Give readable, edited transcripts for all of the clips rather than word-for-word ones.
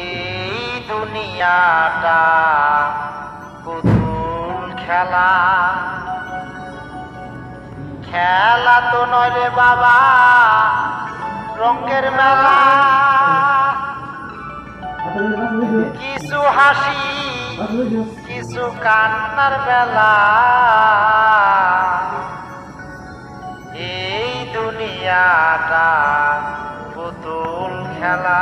এই দুনিয়াটা পুতুল খেলা, খেলা তো নয় রে বাবা রঙের মেলা। কিছু হাসি কিছু কান্নার বেলা, এই দুনিয়াটা পুতুল খেলা।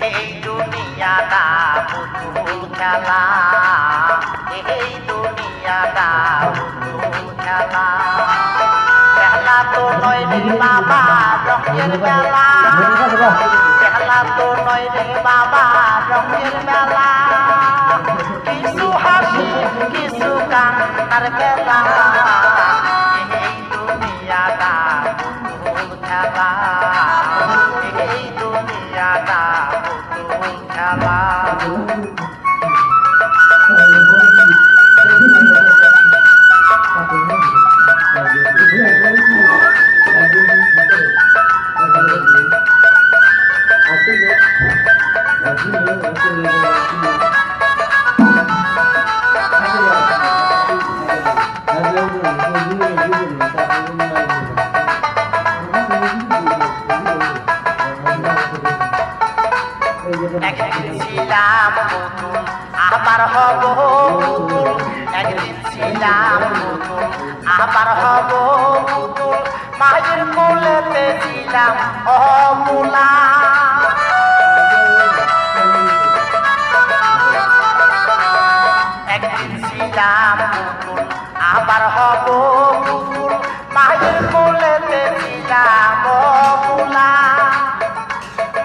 এই দুনিয়াটা পুতুল খেলা, এই দুনিয়াটা পুতুল খেলা, খেলা তো নয় রে বাবা রঙের মেলা, খেলা তো নয় রে বাবা রঙের মেলা। কিছু হাসি কিছু কান্নার বেলা, এই দুনিয়াটা পুতুল খেলা, এই দুনিয়াটা পুতুল খেলা। একদিন ছিলাম পুতুল আবার হব পুতুল, একদিন ছিলাম পুতুল আবার হব পুতুল, মায়ের কোলেতে ছিলাম অমূলা। একদিন ছিলাম পুতুল আবার হব পুতুল, মায়ের কোলেতে ছিলাম অমূলা।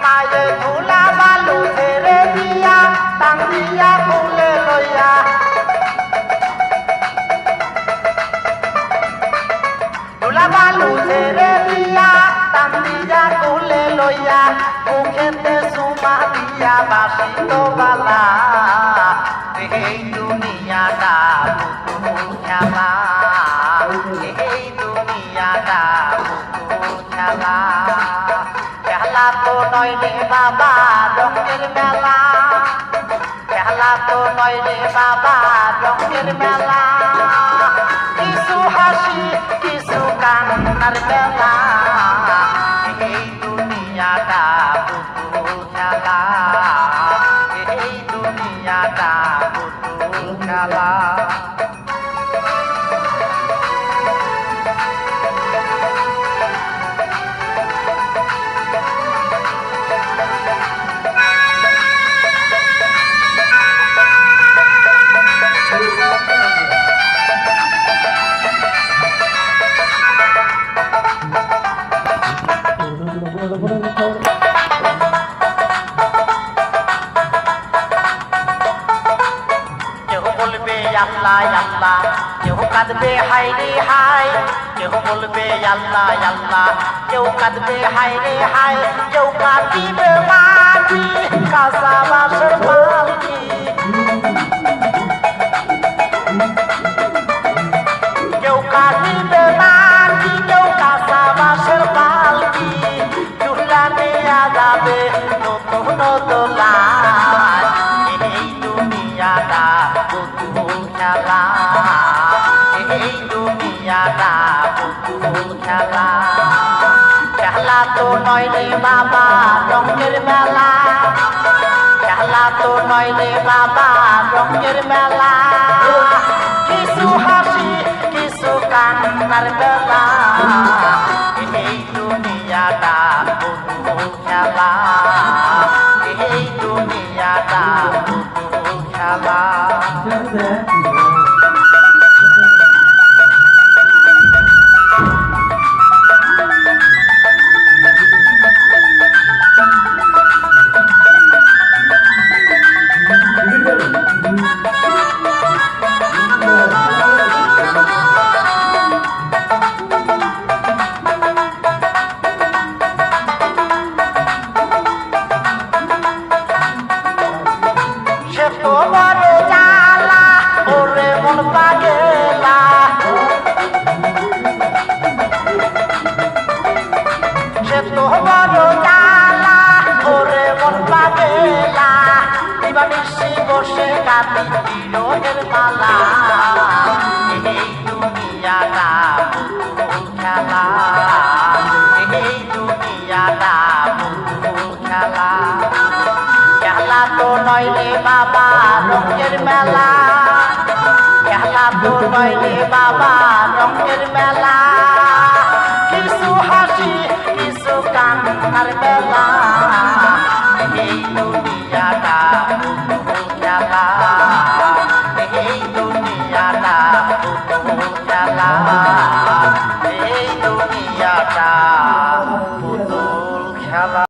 মায়ে ধুলা বালু ছেড়ে দিয়া টান দিয়া কোলে লইয়া, ধুলা বালু ছেড়ে দিয়া টান দিয়া কোলে লইয়া, মুখেতে চুমা দিয়া বাসিত বালা। এই দুনিয়াটা পুতুল খেলা, এই দুনিয়াটা পুতুল খেলা, খেলা তো নয় রে বাবা রঙের মেলা, খেলা তো নয় রে বাবা রঙের মেলা। কিছু হাসি কিছু কান্নার বেলা, এই দুনিয়াটা পুতুল খেলা, এই দুনিয়াটা পুতুল খেলা। কেউ বলবে আল্লাহ আল্লাহ, কেউ কাঁদবে হাই রে হাই, কেউ বলবে আল্লাহ আল্লাহ, কেউ কাঁদবে হাই রে হাই, কেউ কাঁদিবে মাটি কাঁচা বাঁশের পালকি, কেউ কাঁদিবে মাটি কেউ কাঁচা বাঁশের পালকি, চুলা নেয়া যাবে নতুন দোলায়। এই দুনিয়াটা পুতুল খেলা, এই দুনিয়াটা পুতুল খেলা, খেলা তো নয় রে বাবা রঙের মেলা, খেলা তো নয় রে বাবা রঙের মেলা। কিছু হাসি কিছু কান্নার বেলা, এই দুনিয়াটা পুতুল খেলা, এই দুনিয়াটা পুতুল খেলা। বেলা সে তো বড় জ্বালা ওরে মন পাগেলা দিবানিশি বসে কাটি বিরহের মালা এই দুনিয়াটা পুতুল খেলা এই দুনিয়াটা পুতুল খেলা খেলা তো নয় রে বাবা রঙের মেলা খেলা তো নয় রে বাবা রঙের মেলা কিছু হাসি কিছু কান্নার বেলা এই দুনিয়াটা পুতুল খেলা এই দুনিয়াটা পুতুল খেলা